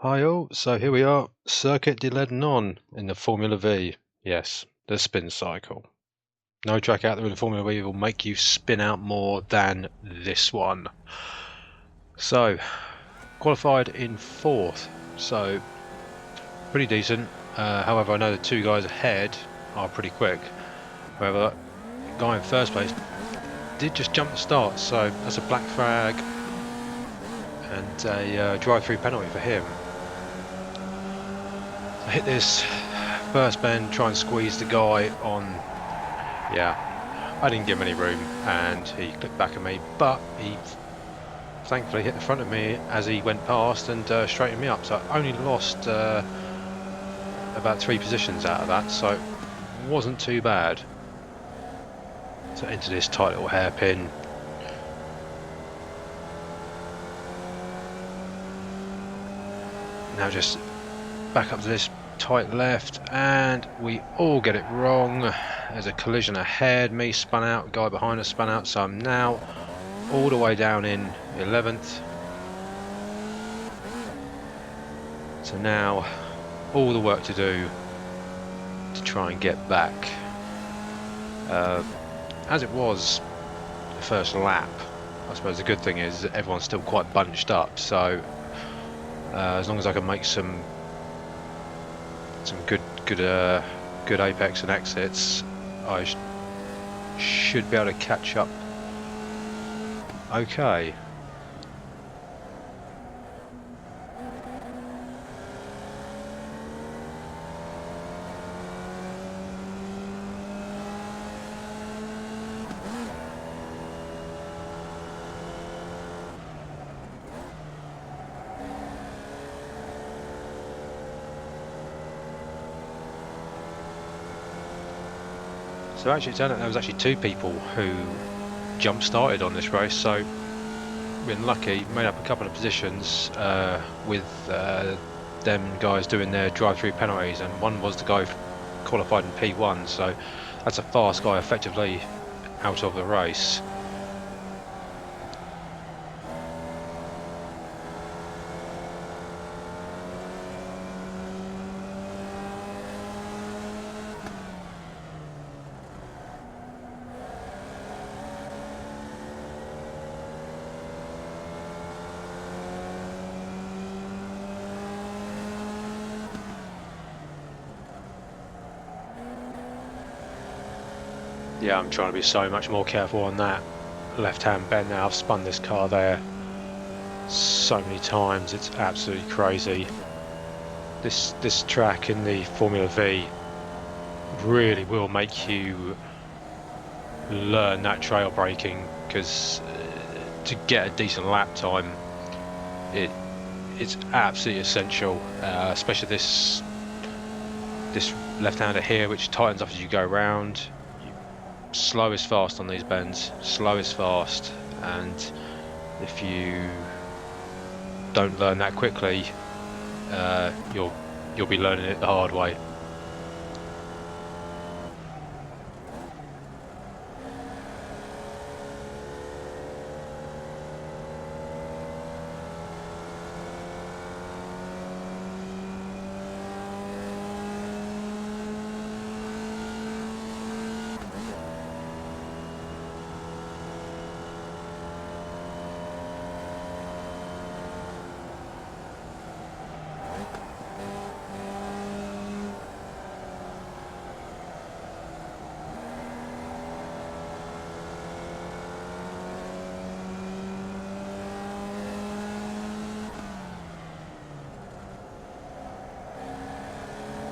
Hi all, so here we are, Circuit de Lédenon in the Formula Vee. Yes, the spin cycle. No track out there in the Formula Vee will make you spin out more than this one. So, qualified in 4th, so pretty decent. However, I know the two guys ahead are pretty quick. However, the guy in first place did just jump the start, so that's a black flag and a drive-through penalty for him. I hit this first bend, try and squeeze the guy on. Yeah, I didn't give him any room and he clipped back at me, but he thankfully hit the front of me as he went past and straightened me up, so I only lost about 3 positions out of that, so it wasn't too bad. So into this tight little hairpin. Now just back up to this tight left, and we all get it wrong. There's a collision ahead, me spun out, guy behind us spun out, so I'm now all the way down in 11th. So now all the work to do to try and get back. As it was the first lap, I suppose the good thing is that everyone's still quite bunched up, so as long as I can make some good apex and exits, I should be able to catch up okay. So actually it turned out there was actually 2 people who jump started on this race, so been lucky, made up a couple of positions with them guys doing their drive-through penalties, and one was the guy qualified in P1, so that's a fast guy effectively out of the race. Yeah, I'm trying to be so much more careful on that left-hand bend now. I've spun this car there so many times, it's absolutely crazy. This track in the Formula Vee really will make you learn that trail braking, because to get a decent lap time, it's absolutely essential, especially this left-hander here, which tightens up as you go round. Slow is fast on these bends, slow is fast, and if you don't learn that quickly, you'll be learning it the hard way.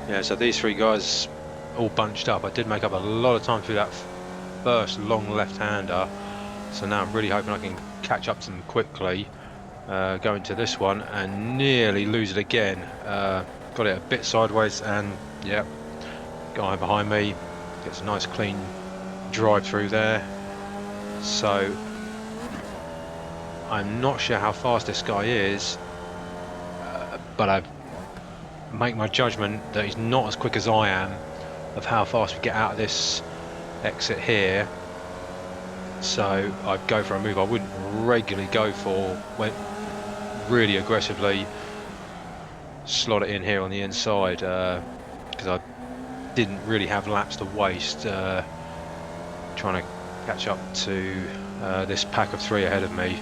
Yeah, so these 3 guys all bunched up. I did make up a lot of time through that first long left-hander, so now I'm really hoping I can catch up to them quickly, go into this one and nearly lose it again. Got it a bit sideways, and yeah, guy behind me gets a nice clean drive through there. So I'm not sure how fast this guy is, but I've make my judgment that he's not as quick as I am of how fast we get out of this exit here. So I'd go for a move I wouldn't regularly go for, went really aggressively, slot it in here on the inside, because I didn't really have laps to waste trying to catch up to this pack of 3 ahead of me.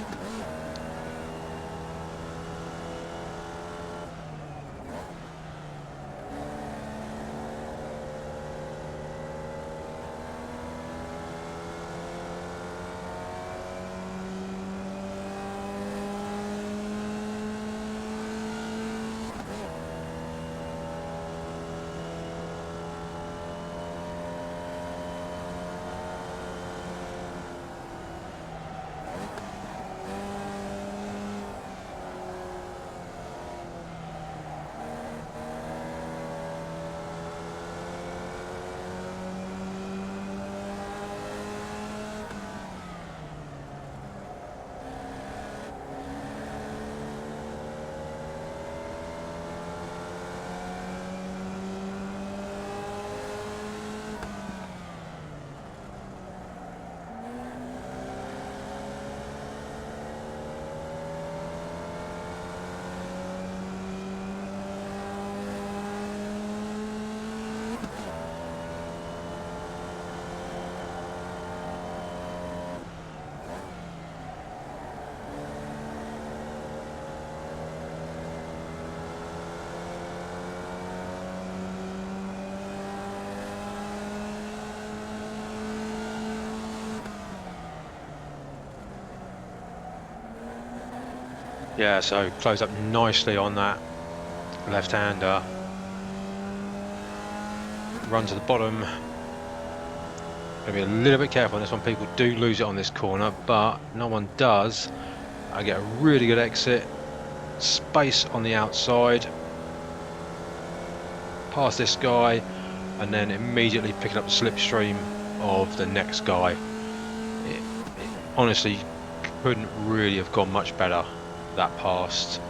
Yeah, so close up nicely on that left-hander. Run to the bottom. Gotta be a little bit careful on this one. People do lose it on this corner, but no one does. I get a really good exit. Space on the outside. Past this guy, and then immediately picking up the slipstream of the next guy. It honestly couldn't really have gone much better, that past.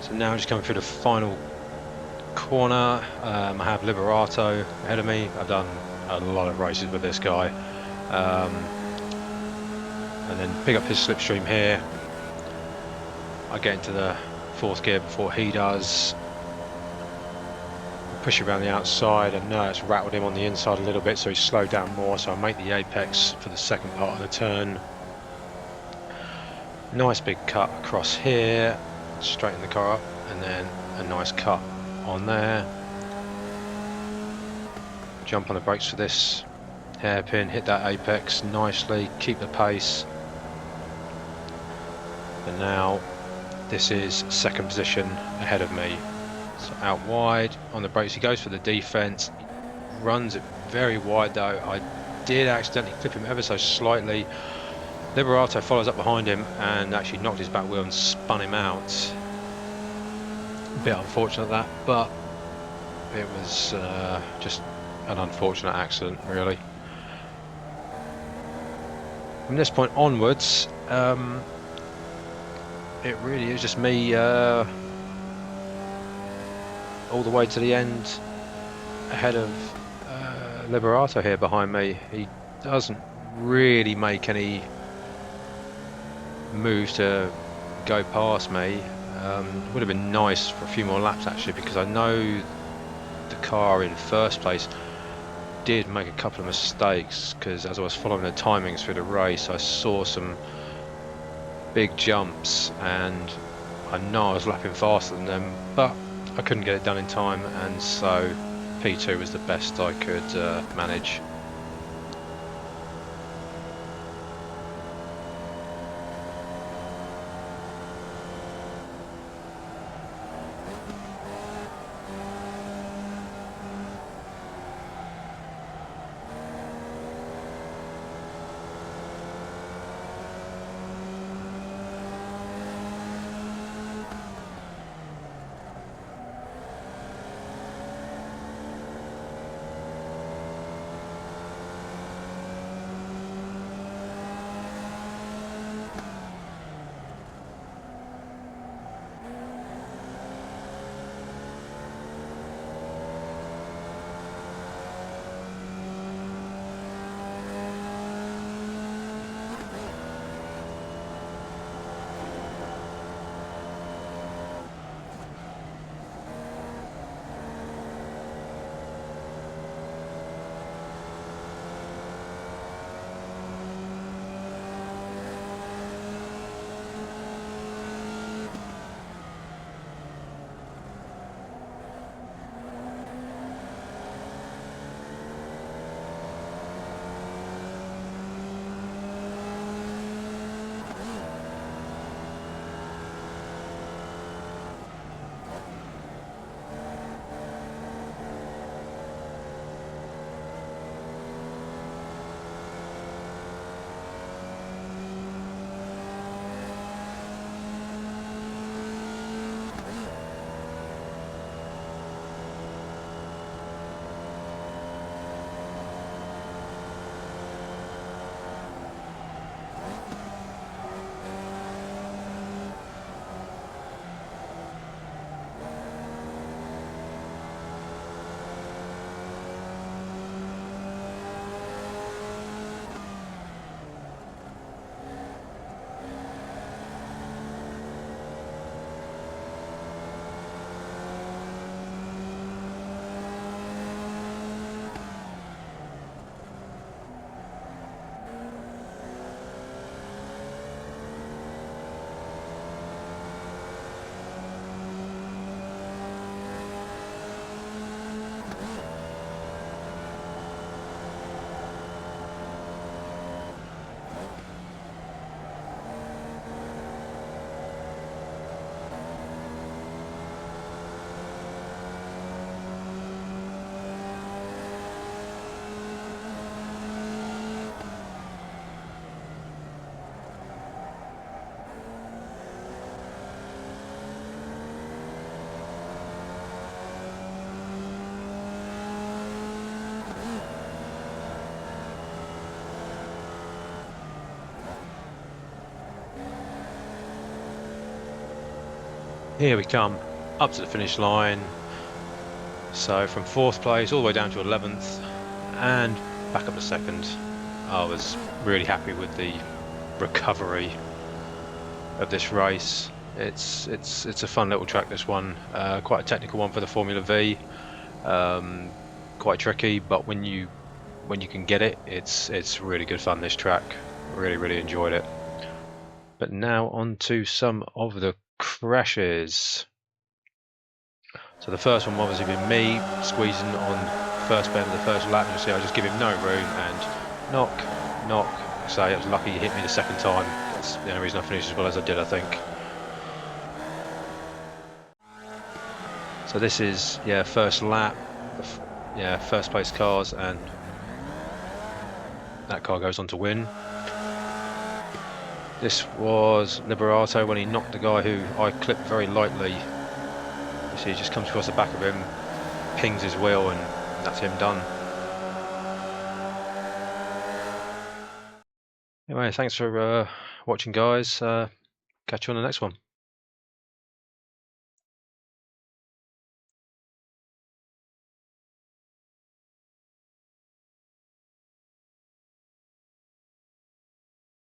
So now just coming through the final corner. I have Liberato ahead of me. I've done a lot of races with this guy, and then pick up his slipstream here. I get into the 4th gear before he does. Push around the outside, and now it's rattled him on the inside a little bit, so he's slowed down more. So I make the apex for the second part of the turn. Nice big cut across here. Straighten the car up, and then a nice cut on there. Jump on the brakes for this hairpin, hit that apex nicely, keep the pace. And now this is second position ahead of me. So out wide on the brakes, he goes for the defense, runs it very wide though. I did accidentally clip him ever so slightly. Liberato follows up behind him and actually knocked his back wheel and spun him out. A bit unfortunate that, but it was just an unfortunate accident really. From this point onwards, it really is just me all the way to the end ahead of Liberato here behind me. He doesn't really make any move to go past me. Would have been nice for a few more laps actually, because I know the car in first place did make a couple of mistakes, because as I was following the timings through the race I saw some big jumps and I know I was lapping faster than them, but I couldn't get it done in time, and so P2 was the best I could manage. Here we come, up to the finish line. So from 4th place all the way down to 11th and back up to 2nd. I was really happy with the recovery of this race. It's a fun little track, this one. Quite a technical one for the Formula V. Quite tricky, but when you can get it, it's really good fun, this track. Really enjoyed it. But now on to some of the crashes. So the first one obviously been me squeezing on first bend of the first lap. You see I just give him no room and knock. So I was lucky he hit me the second time. That's the only reason I finished as well as I did, I think. So this is first lap, first place cars, and that car goes on to win. This was Liberato when he knocked the guy who I clipped very lightly. You see, he just comes across the back of him, pings his wheel, and that's him done. Anyway, thanks for watching, guys. Catch you on the next one.